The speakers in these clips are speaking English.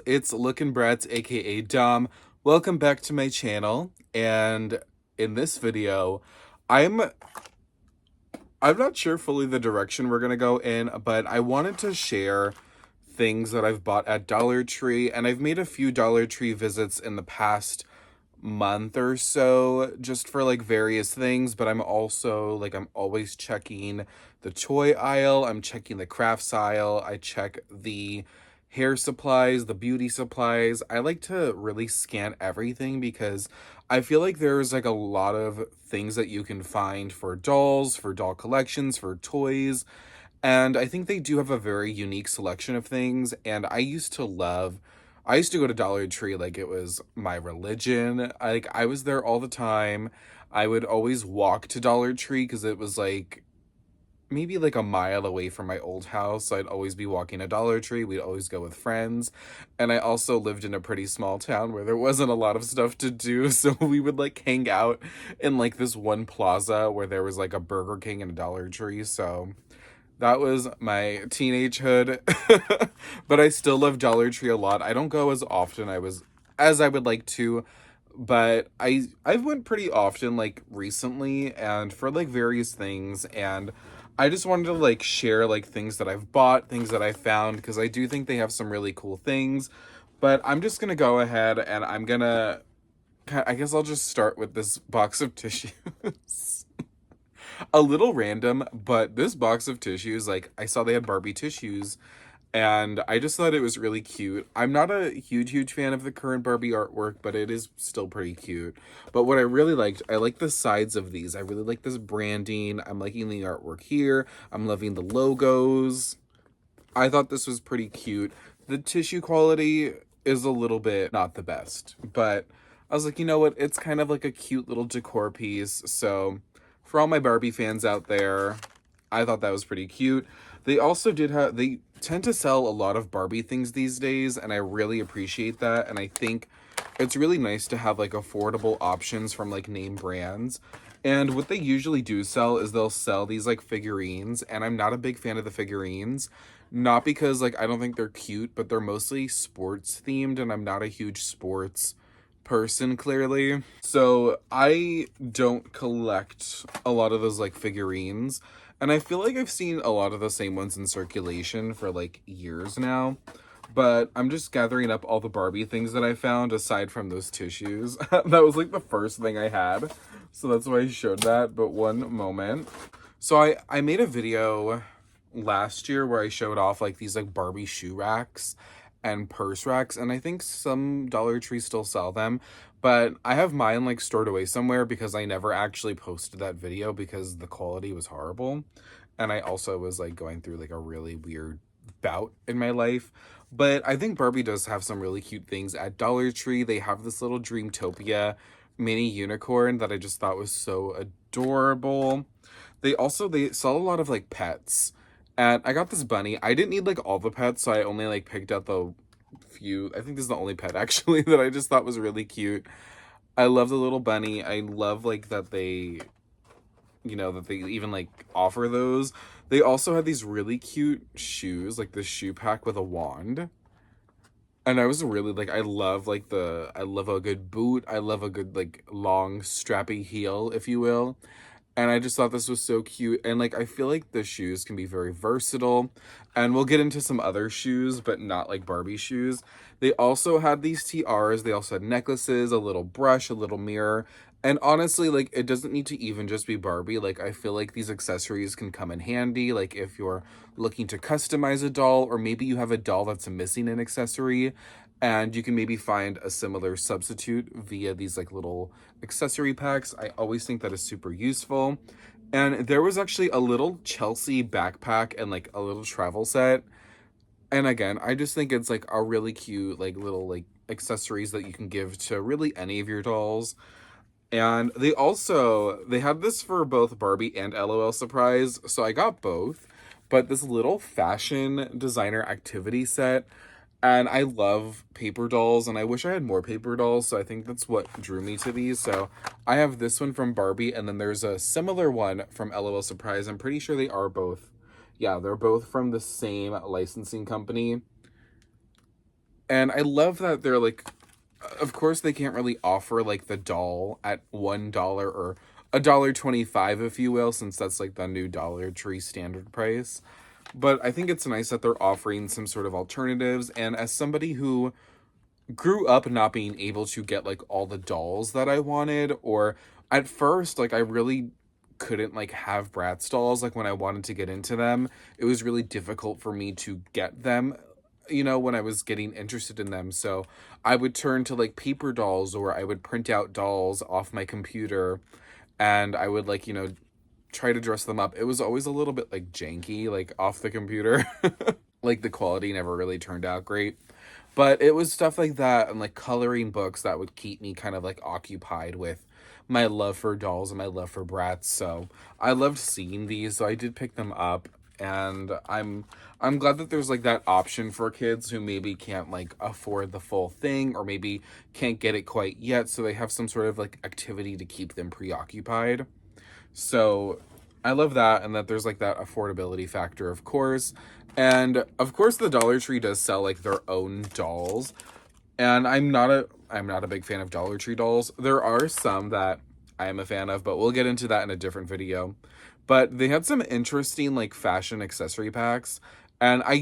it's Lookin' Bratz, aka Dom. Welcome back to my channel, and in this video, I'm I'm not sure fully the direction we're gonna go in, but I wanted to share things that I've bought at Dollar Tree, and I've made a few Dollar Tree visits in the past month or so just for like various things, but I'm also like I'm always checking the toy aisle, I'm checking the crafts aisle, I check the hair supplies, the beauty supplies. I like to really scan everything because I feel like there's like a lot of things that you can find for dolls, for doll collections, for toys, and I think they do have a very unique selection of things. And I used to go to Dollar Tree like it was my religion. I was there all the time. I would always walk to Dollar Tree because it was like maybe like a mile away from my old house. So I'd always be walking to Dollar Tree. We'd always go with friends. And I also lived in a pretty small town where there wasn't a lot of stuff to do. So we would like hang out in like this one plaza where there was like a Burger King and a Dollar Tree. So that was my teenagehood. But I still love Dollar Tree a lot. I don't go as often as I would like to, but I've went pretty often like recently and for like various things, and I just wanted to like share like things that I've bought, things that I found, because I do think they have some really cool things. But I'm just gonna go ahead and I guess I'll just start with this box of tissues. A little random, but this box of tissues, like I saw they had Barbie tissues and I just thought it was really cute. I'm not a huge fan of the current Barbie artwork, but it is still pretty cute. But what I really liked, I like the sides of these. I really like this branding. I'm liking the artwork here. I'm loving the logos. I thought this was pretty cute. The tissue quality is a little bit not the best, but I was like, you know what? It's kind of like a cute little decor piece. So for all my Barbie fans out there, I thought that was pretty cute. They tend to sell a lot of Barbie things these days, and I really appreciate that. And I think it's really nice to have like affordable options from like name brands. And what they usually do sell is they'll sell these like figurines, and I'm not a big fan of the figurines. Not because like I don't think they're cute, but they're mostly sports themed, and I'm not a huge sports person clearly. So I don't collect a lot of those like figurines. And I feel like I've seen a lot of the same ones in circulation for like years now. But I'm just gathering up all the Barbie things that I found aside from those tissues. That was like the first thing I had. So that's why I showed that. But one moment. So I made a video last year where I showed off like these like Barbie shoe racks and purse racks, and I think some Dollar Tree still sell them, but I have mine like stored away somewhere because I never actually posted that video because the quality was horrible, and I also was like going through like a really weird bout in my life. But I think Barbie does have some really cute things at Dollar Tree. They have this little Dreamtopia mini unicorn that I just thought was so adorable. They sell a lot of like pets. And I got this bunny. I didn't need like all the pets, so I only like picked out the few. I think this is the only pet actually that I just thought was really cute. I love the little bunny. I love like that that they even like offer those. They also had these really cute shoes, like the shoe pack with a wand. And I was really like, I love a good boot. I love a good like long strappy heel, if you will. And I just thought this was so cute. And like, I feel like the shoes can be very versatile. And we'll get into some other shoes, but not like Barbie shoes. They also had these tiaras. They also had necklaces, a little brush, a little mirror. And honestly, like, it doesn't need to even just be Barbie. Like, I feel like these accessories can come in handy. Like, if you're looking to customize a doll, or maybe you have a doll that's missing an accessory, and you can maybe find a similar substitute via these like little accessory packs. I always think that is super useful. And there was actually a little Chelsea backpack and like a little travel set. And again, I just think it's like a really cute like little like accessories that you can give to really any of your dolls. And they had this for both Barbie and LOL Surprise, so I got both. But this little fashion designer activity set, and I love paper dolls, and I wish I had more paper dolls, so I think that's what drew me to these. So I have this one from Barbie, and then there's a similar one from LOL Surprise. I'm pretty sure they are both, yeah, they're both from the same licensing company. And I love that they're like, of course they can't really offer like the doll at $1 or $1.25, if you will, since that's like the new Dollar Tree standard price. But I think it's nice that they're offering some sort of alternatives. And as somebody who grew up not being able to get like all the dolls that I wanted, or at first, like I really couldn't like have Bratz dolls, like when I wanted to get into them, it was really difficult for me to get them, you know, when I was getting interested in them. So I would turn to like paper dolls, or I would print out dolls off my computer, and I would like, you know, try to dress them up. It was always a little bit like janky, like off the computer. Like the quality never really turned out great. But it was stuff like that and like coloring books that would keep me kind of like occupied with my love for dolls and my love for Bratz. So I loved seeing these, so I did pick them up. And I'm glad that there's like that option for kids who maybe can't like afford the full thing, or maybe can't get it quite yet, so they have some sort of like activity to keep them preoccupied. So I love that, and that there's like that affordability factor, of course. And of course the Dollar Tree does sell like their own dolls. And I'm not a big fan of Dollar Tree dolls. There are some that I am a fan of, but we'll get into that in a different video. But they had some interesting like fashion accessory packs. And I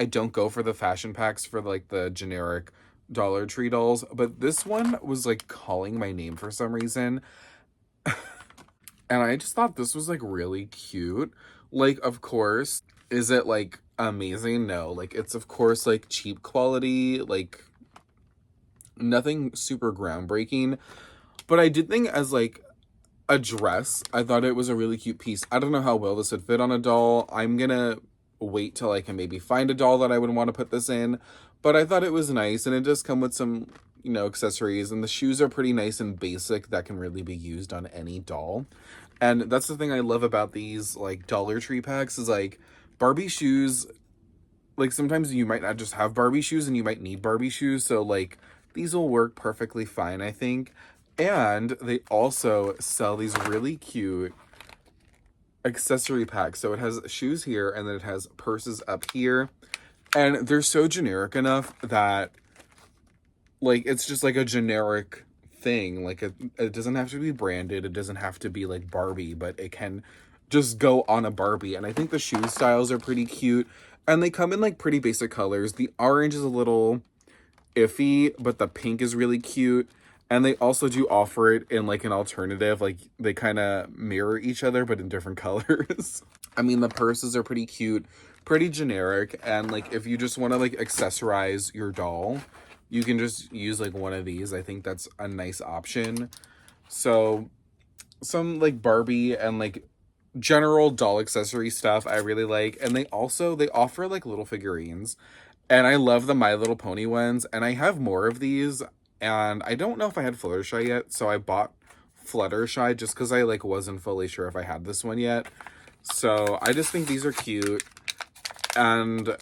don't go for the fashion packs for like the generic Dollar Tree dolls, but this one was like calling my name for some reason. And I just thought this was like really cute. Like, of course, is it like amazing? No, like it's of course like cheap quality, like nothing super groundbreaking. But I did think as like a dress, I thought it was a really cute piece. I don't know how well this would fit on a doll. I'm gonna wait till I can maybe find a doll that I would want to put this in. But I thought it was nice, and it does come with some, you know, accessories, and the shoes are pretty nice and basic that can really be used on any doll. And that's the thing I love about these like Dollar Tree packs is like Barbie shoes, like sometimes you might not just have Barbie shoes and you might need Barbie shoes, so like these will work perfectly fine, I think. And they also sell these really cute accessory packs. So it has shoes here, and then it has purses up here. And they're so generic enough that like it's just like a generic thing. Like it doesn't have to be branded. It doesn't have to be like Barbie, but it can just go on a Barbie. And I think the shoe styles are pretty cute. And they come in like pretty basic colors. The orange is a little iffy, but the pink is really cute. And they also do offer it in like an alternative, like they kind of mirror each other, but in different colors. I mean, the purses are pretty cute, pretty generic. And like, if you just want to like accessorize your doll, you can just use like one of these. I think that's a nice option. So some like Barbie and like general doll accessory stuff I really like. And they offer like little figurines. And I love the My Little Pony ones. And I have more of these. And I don't know if I had Fluttershy yet, so I bought Fluttershy just because I like wasn't fully sure if I had this one yet. So I just think these are cute. And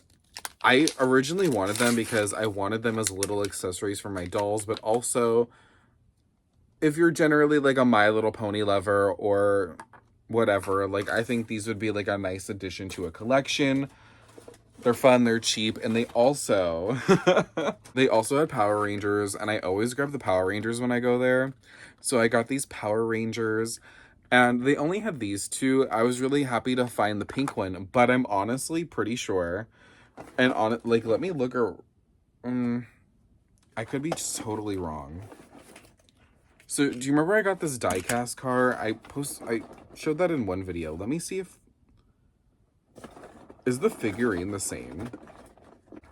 I originally wanted them because I wanted them as little accessories for my dolls, but also if you're generally like a My Little Pony lover or whatever, like I think these would be like a nice addition to a collection. They're fun, they're cheap, and they also they also had Power Rangers, and I always grab the Power Rangers when I go there. So I got these Power Rangers, and they only had these two. I was really happy to find the pink one, but I'm honestly pretty sure, and on it, like, let me look, I could be just totally wrong. So do you remember I got this die-cast car? I showed that in one video. Let me see if, is the figurine the same?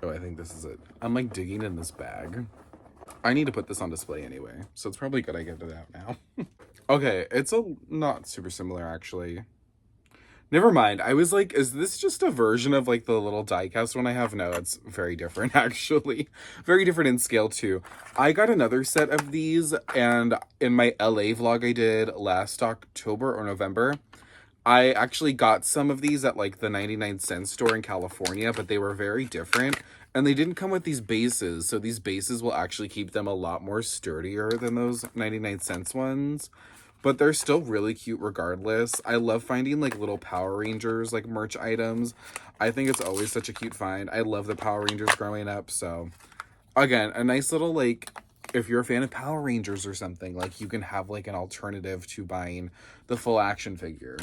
Oh, I think this is it. I'm like digging in this bag. I need to put this on display anyway, so it's probably good I get it out now. Okay, it's not super similar actually. Never mind. I was like, is this just a version of like the little die-cast one I have? No, it's very different actually. Very different in scale too. I got another set of these, and in my LA vlog I did last October or November, I actually got some of these at like the 99-cent store in California, but they were very different. And they didn't come with these bases, so these bases will actually keep them a lot more sturdier than those 99-cent ones. But they're still really cute regardless. I love finding like little Power Rangers like merch items. I think it's always such a cute find. I love the Power Rangers growing up, so again, a nice little, like, if you're a fan of Power Rangers or something, like, you can have, like, an alternative to buying the full action figure.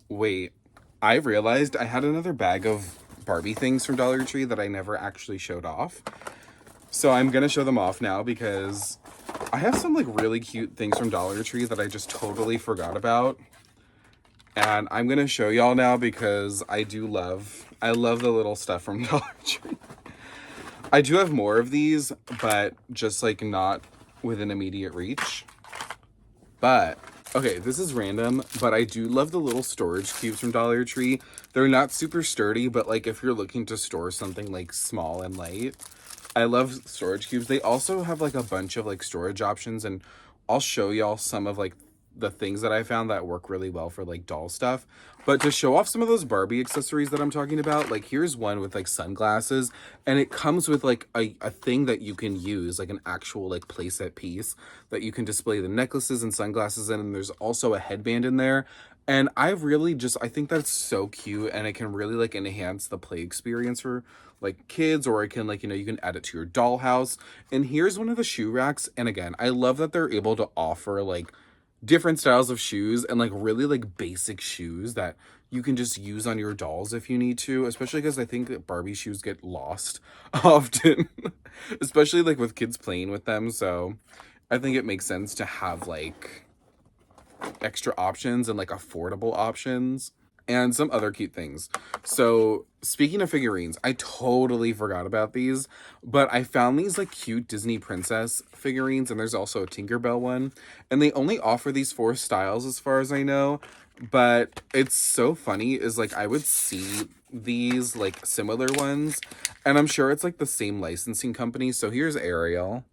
Wait, I realized I had another bag of Barbie things from Dollar Tree that I never actually showed off. So I'm gonna show them off now because I have some, like, really cute things from Dollar Tree that I just totally forgot about. And I'm gonna show y'all now because I love the little stuff from Dollar Tree. I do have more of these, but just, like, not within immediate reach. But, okay, this is random, but I do love the little storage cubes from Dollar Tree. They're not super sturdy, but, like, if you're looking to store something, like, small and light, I love storage cubes. They also have, like, a bunch of, like, storage options, and I'll show y'all some of, like, the things that I found that work really well for, like, doll stuff. But to show off some of those Barbie accessories that I'm talking about, like, here's one with, like, sunglasses, and it comes with, like, a thing that you can use, like, an actual, like, playset piece that you can display the necklaces and sunglasses in, and there's also a headband in there. And I think that's so cute, and it can really, like, enhance the play experience for, like, kids, or it can, like, you can add it to your dollhouse. And here's one of the shoe racks, and again, I love that they're able to offer, like, different styles of shoes and, like, really, like, basic shoes that you can just use on your dolls if you need to, especially because I think that Barbie shoes get lost often, especially, like, with kids playing with them. So I think it makes sense to have, like, extra options and, like, affordable options and some other cute things. So speaking of figurines, I totally forgot about these, but I found these, like, cute Disney princess figurines, and there's also a Tinkerbell one, and they only offer these 4 styles as far as I know. But it's so funny is, like, I would see these, like, similar ones, and I'm sure it's, like, the same licensing company. So here's Ariel,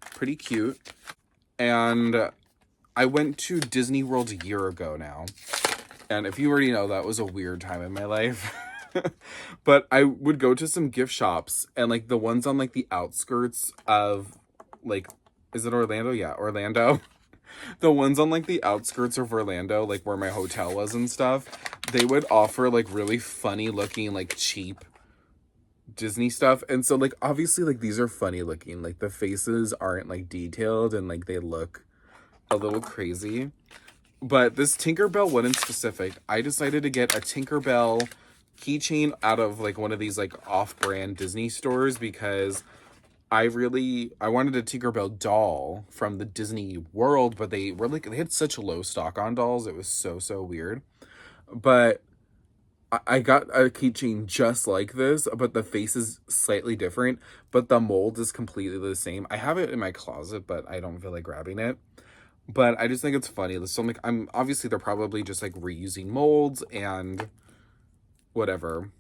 pretty cute. And I went to Disney World a year ago now, and if you already know, that was a weird time in my life. But I would go to some gift shops, and, like, the ones on, like, the outskirts of, like, is it Orlando? Yeah, Orlando. The ones on, like, the outskirts of Orlando, like, where my hotel was and stuff, they would offer, like, really funny looking, like, cheap Disney stuff. And so, like, obviously, like, these are funny looking. Like, the faces aren't, like, detailed, and, like, they look a little crazy. But this Tinkerbell one in specific, I decided to get a Tinkerbell keychain out of, like, one of these, like, off-brand Disney stores because I wanted a Tinkerbell doll from the Disney World, but they had such low stock on dolls. It was so weird. But I got a keychain just like this, but the face is slightly different, but the mold is completely the same. I have it in my closet, but I don't feel like grabbing it. But I just think it's funny. So, like, obviously they're probably just, like, reusing molds and whatever.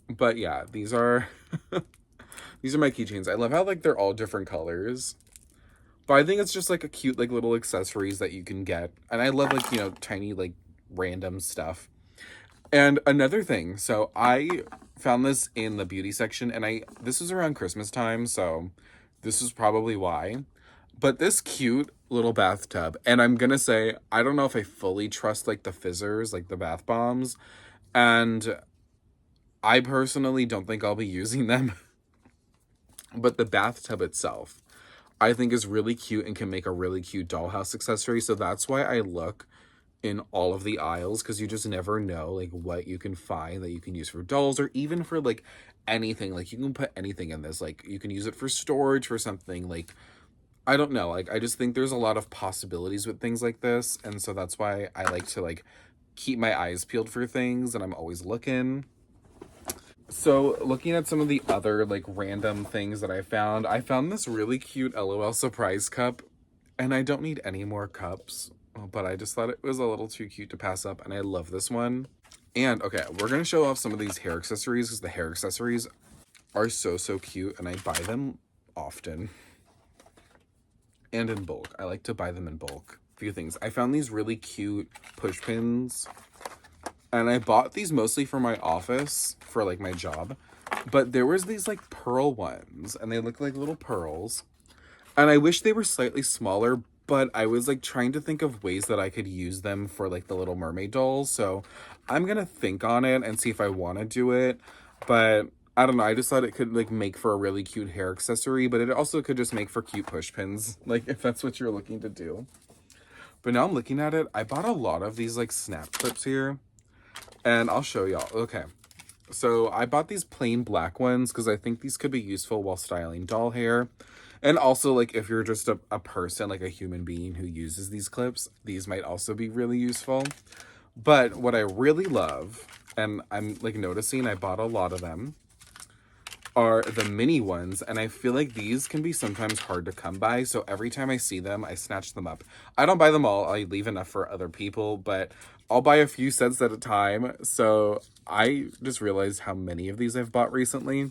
But yeah, these are these are my keychains. I love how, like, they're all different colors. But I think it's just, like, a cute, like, little accessories that you can get. And I love, like, tiny, like, random stuff. And another thing, so I found this in the beauty section, and this was around Christmas time, so this is probably why. But this cute little bathtub, and I'm gonna say, I don't know if I fully trust, like, the fizzers, like the bath bombs, and I personally don't think I'll be using them. But the bathtub itself, I think, is really cute and can make a really cute dollhouse accessory. So that's why I look in all of the aisles, because you just never know, like, what you can find that you can use for dolls, or even for, like, anything. Like, you can put anything in this. Like, you can use it for storage for something. Like, I don't know. Like, I just think there's a lot of possibilities with things like this. And so that's why I like to, like, keep my eyes peeled for things, and I'm always looking. So looking at some of the other, like, random things that I found this really cute LOL surprise cup, and I don't need any more cups, but I just thought it was a little too cute to pass up, and I love this one. And okay, we're gonna show off some of these hair accessories because the hair accessories are so cute, and I buy them often and in bulk. I like to buy them in bulk. A few things. I found these really cute push pins, and I bought these mostly for my office, for, like, my job. But there was these, like, pearl ones, and they look like little pearls. And I wish they were slightly smaller, but I was, like, trying to think of ways that I could use them for, like, the Little Mermaid dolls. So I'm gonna think on it and see if I want to do it. But I don't know, I just thought it could like make for a really cute hair accessory, but it also could just make for cute push pins, like if that's what you're looking to do. But now I'm looking at it, I bought a lot of these like snap clips here, and I'll show y'all. Okay, so I bought these plain black ones because I think these could be useful while styling doll hair. And also, like, if you're just a person, like a human being who uses these clips, these might also be really useful. But what I really love, and I'm like noticing I bought a lot of them, are the mini ones, and I feel like these can be sometimes hard to come by, so every time I see them, I snatch them up. I don't buy them all, I leave enough for other people, but I'll buy a few sets at a time, so I just realized how many of these I've bought recently.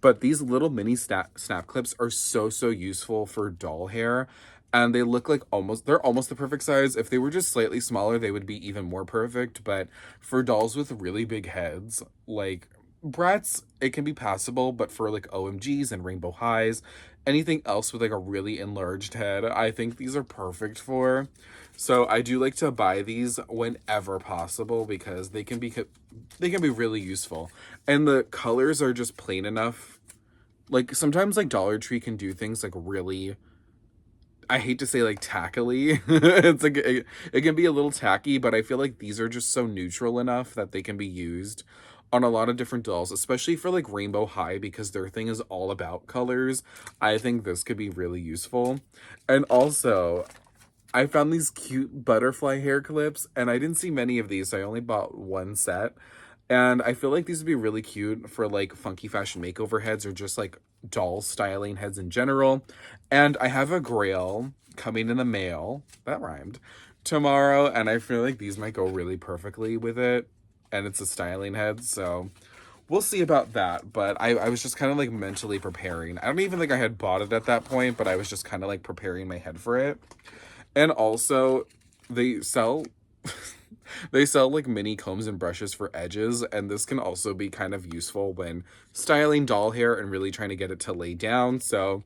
But these little mini snap clips are so useful for doll hair, and they look like they're almost the perfect size. If they were just slightly smaller, they would be even more perfect, but for dolls with really big heads, like Bratz, it can be passable, but for like OMGs and rainbow highs, anything else with like a really enlarged head, I think these are perfect for. So I do like to buy these whenever possible because they can be really useful. And the colors are just plain enough. Like sometimes like Dollar Tree can do things like really, I hate to say like tackily. It's like it can be a little tacky, but I feel like these are just so neutral enough that they can be used on a lot of different dolls, especially for like Rainbow High because their thing is all about colors. I think this could be really useful. And also, I found these cute butterfly hair clips, and I didn't see many of these, so I only bought one set. And I feel like these would be really cute for like funky fashion makeover heads or just like doll styling heads in general. And I have a grail coming in the mail, that rhymed, tomorrow, and I feel like these might go really perfectly with it. And it's a styling head, so we'll see about that. But I was just kind of like mentally preparing. I don't even think I had bought it at that point, but I was just kind of like preparing my head for it. And also, they sell they sell like mini combs and brushes for edges, and this can also be kind of useful when styling doll hair and really trying to get it to lay down. So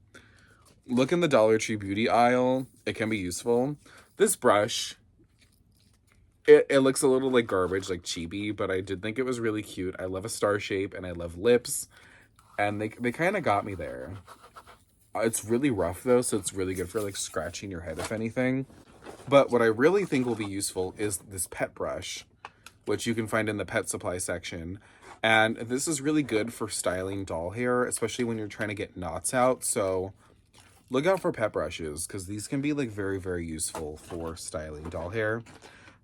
look in the Dollar Tree beauty aisle, it can be useful. This brush, it looks a little like garbage, like cheapy, but I did think it was really cute. I love a star shape and I love lips, and they kind of got me there. It's really rough though, so it's really good for like scratching your head if anything. But what I really think will be useful is this pet brush, which you can find in the pet supply section. And this is really good for styling doll hair, especially when you're trying to get knots out. So look out for pet brushes because these can be like very useful for styling doll hair.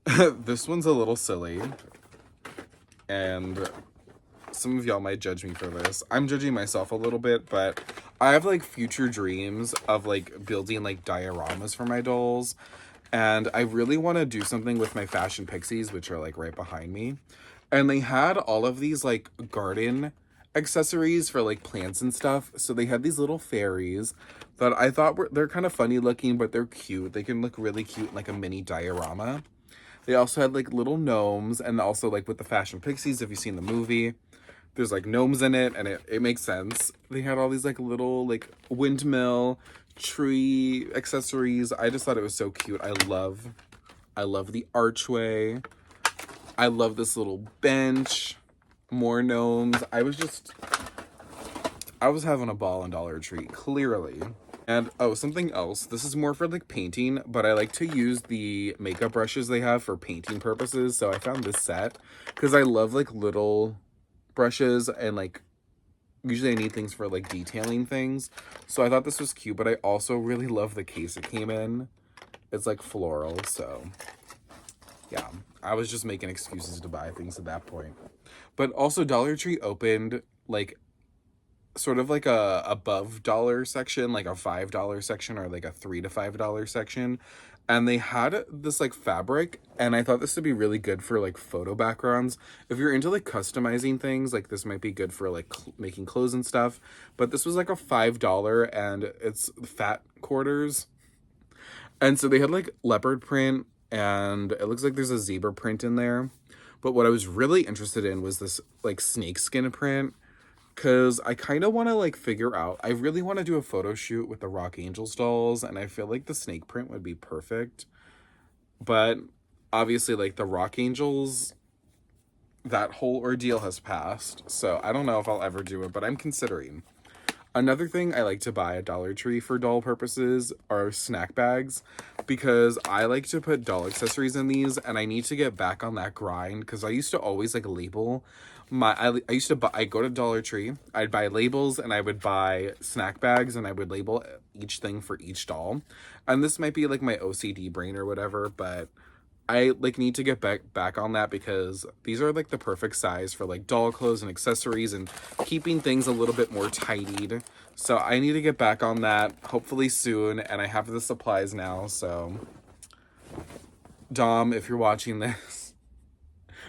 This one's a little silly, and some of y'all might judge me for this. I'm judging myself a little bit, but I have like future dreams of like building like dioramas for my dolls. And I really want to do something with my fashion pixies, which are like right behind me. And they had all of these like garden accessories for like plants and stuff. So they had these little fairies that I thought they're kind of funny looking, but they're cute. They can look really cute in like a mini diorama. They also had like little gnomes, and also like with the fashion pixies, if you've seen the movie, there's like gnomes in it, and it makes sense. They had all these like little like windmill tree accessories. I just thought it was so cute. I love the archway. I love this little bench. More gnomes. I was having a ball in Dollar Tree, clearly. And oh, something else. This is more for like painting, but I like to use the makeup brushes they have for painting purposes. So I found this set because I love like little brushes, and like usually I need things for like detailing things. So I thought this was cute, but I also really love the case it came in. It's like floral, so yeah. I was just making excuses to buy things at that point. But also Dollar Tree opened like sort of like a above dollar section, like a $5 section or like a $3 to $5 section. And they had this like fabric, and I thought this would be really good for like photo backgrounds. If you're into like customizing things, like this might be good for like making clothes and stuff. But this was like a $5, and it's fat quarters. And so they had like leopard print, and it looks like there's a zebra print in there. But what I was really interested in was this like snakeskin print, because I kind of want to like figure out, I really want to do a photo shoot with the Rock Angelz dolls, and I feel like the snake print would be perfect. But obviously like the Rock Angelz that whole ordeal has passed. So I don't know if I'll ever do it, but I'm considering. Another thing I like to buy at Dollar Tree for doll purposes are snack bags, because I like to put doll accessories in these, and I need to get back on that grind because I used to always like label I used to buy, I go to Dollar Tree, I'd buy labels, and I would buy snack bags, and I would label each thing for each doll. And this might be like my OCD brain or whatever, but I like need to get back on that because these are like the perfect size for like doll clothes and accessories and keeping things a little bit more tidied. So I need to get back on that hopefully soon, and I have the supplies now. So Dom, if you're watching this,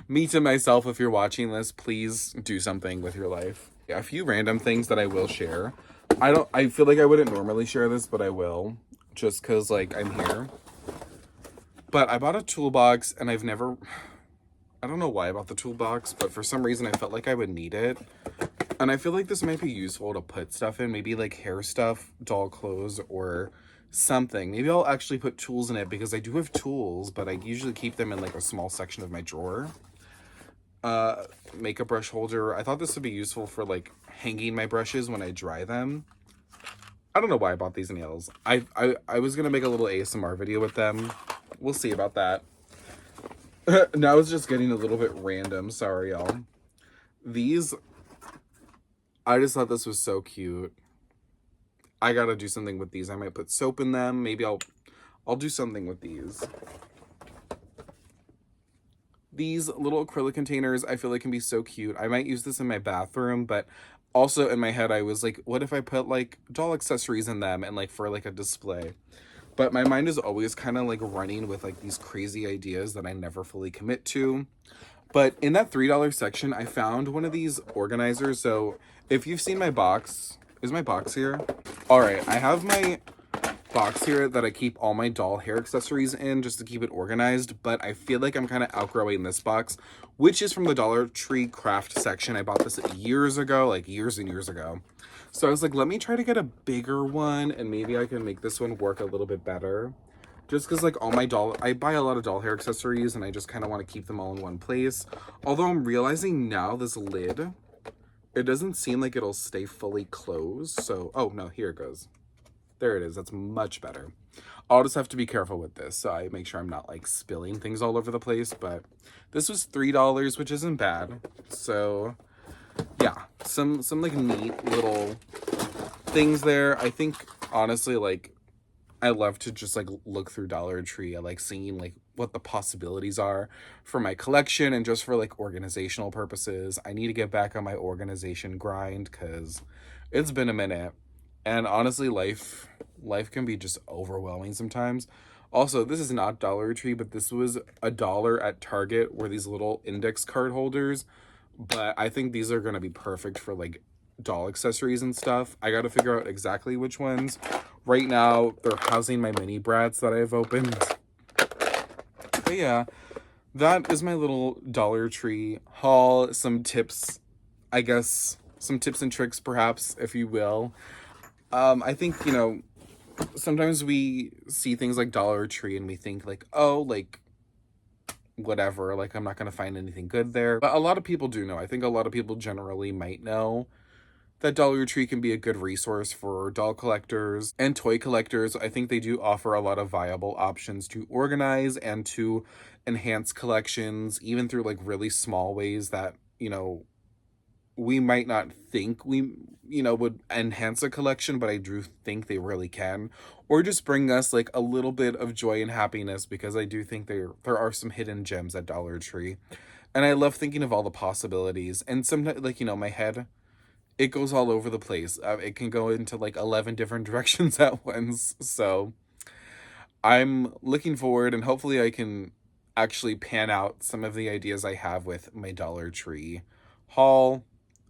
me to myself, if you're watching this, please do something with your life. Yeah, a few random things that I will share. I feel like I wouldn't normally share this, but I will, just because like I'm here. But I bought a toolbox, and I don't know why I bought the toolbox, but for some reason I felt like I would need it. And I feel like this might be useful to put stuff in, maybe like hair stuff, doll clothes, or something. Maybe I'll actually put tools in it because I do have tools, but I usually keep them in like a small section of my drawer. Makeup brush holder. I thought this would be useful for like hanging my brushes when I dry them. I don't know why I bought these nails. I was gonna make a little ASMR video with them. We'll see about that. Now it's just getting a little bit random. Sorry, y'all. These, I just thought this was so cute. I gotta do something with these. I might put soap in them. Maybe I'll do something with these. These little acrylic containers I feel like can be so cute. I might use this in my bathroom, but also in my head I was like, what if I put like doll accessories in them and like for like a display? But my mind is always kind of like running with like these crazy ideas that I never fully commit to. But in that $3 section, I found one of these organizers. So if you've seen my box, is my box here? All right, I have my box here that I keep all my doll hair accessories in just to keep it organized. But I feel like I'm kind of outgrowing this box, which is from the Dollar Tree craft section. I bought this years ago, like years and years ago. So I was like, let me try to get a bigger one, and maybe I can make this one work a little bit better. Just because like all my I buy a lot of doll hair accessories, and I just kind of want to keep them all in one place. Although I'm realizing now this lid, it doesn't seem like it'll stay fully closed. So, oh no, here it goes. There it is. That's much better. I'll just have to be careful with this, so I make sure I'm not like spilling things all over the place. But this was $3, which isn't bad. So yeah, some like neat little things there. I think honestly, like, I love to just like look through Dollar Tree. I like seeing like what the possibilities are for my collection and just for like organizational purposes. I need to get back on my organization grind because it's been a minute. And honestly, life can be just overwhelming sometimes. Also, this is not Dollar Tree, but this was $1 at Target, were these little index card holders. But I think these are going to be perfect for like doll accessories and stuff. I got to figure out exactly which ones. Right now, they're housing my mini Bratz that I've opened. But yeah, that is my little Dollar Tree haul. Some tips, I guess, some tips and tricks perhaps, if you will. I think, you know, sometimes we see things like Dollar Tree and we think like, oh, like, whatever, like I'm not going to find anything good there. But a lot of people do know. I think a lot of people generally might know that Dollar Tree can be a good resource for doll collectors and toy collectors. I think they do offer a lot of viable options to organize and to enhance collections, even through like really small ways that, you know, we might not think we, you know, would enhance a collection, but I do think they really can. Or just bring us like a little bit of joy and happiness, because I do think there are some hidden gems at Dollar Tree. And I love thinking of all the possibilities. And sometimes, like, you know, my head, it goes all over the place. It can go into like 11 different directions at once. So I'm looking forward, and hopefully I can actually pan out some of the ideas I have with my Dollar Tree haul.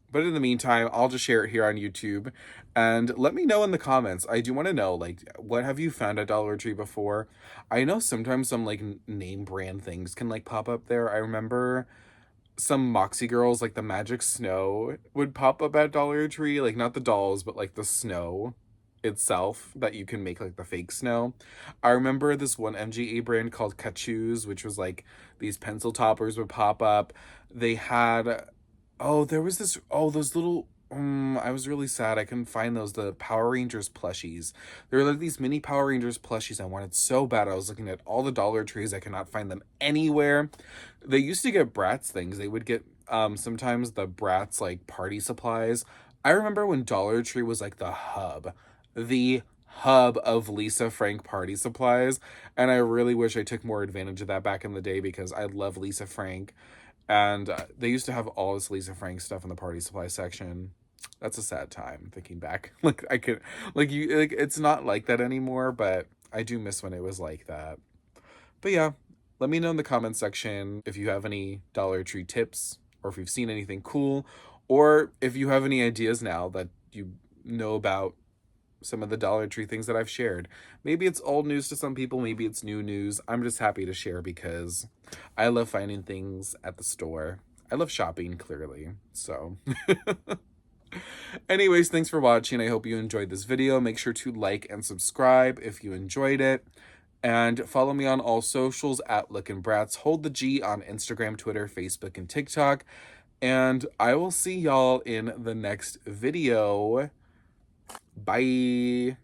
But in the meantime, I'll just share it here on YouTube, and let me know in the comments. I do want to know, like, what have you found at Dollar Tree before? I know sometimes some like name brand things can like pop up there. I remember some Moxie girls, like the Magic Snow, would pop up at Dollar Tree. Like not the dolls, but like the snow itself that you can make like the fake snow. I remember this one MGA brand called Kachus, which was like these pencil toppers would pop up. They had, oh, there was this, oh, those little, I was really sad I couldn't find those, the Power Rangers plushies. There were like these mini Power Rangers plushies I wanted so bad. I was looking at all the Dollar Trees. I could not find them anywhere. They used to get Bratz things. They would get sometimes the Bratz like party supplies. I remember when Dollar Tree was like the hub of Lisa Frank party supplies, and I really wish I took more advantage of that back in the day because I love Lisa Frank, and they used to have all this Lisa Frank stuff in the party supply section. That's a sad time thinking back. Like I could, like you, like it's not like that anymore, but I do miss when it was like that. But yeah, let me know in the comment section if you have any Dollar Tree tips, or if you've seen anything cool, or if you have any ideas now that you know about some of the Dollar Tree things that I've shared. Maybe it's old news to some people, maybe it's new news. I'm just happy to share because I love finding things at the store. I love shopping, clearly. So anyways, thanks for watching. I hope you enjoyed this video. Make sure to like and subscribe if you enjoyed it. And follow me on all socials at Lookin' Bratz. Hold the G on Instagram, Twitter, Facebook, and TikTok. And I will see y'all in the next video. Bye.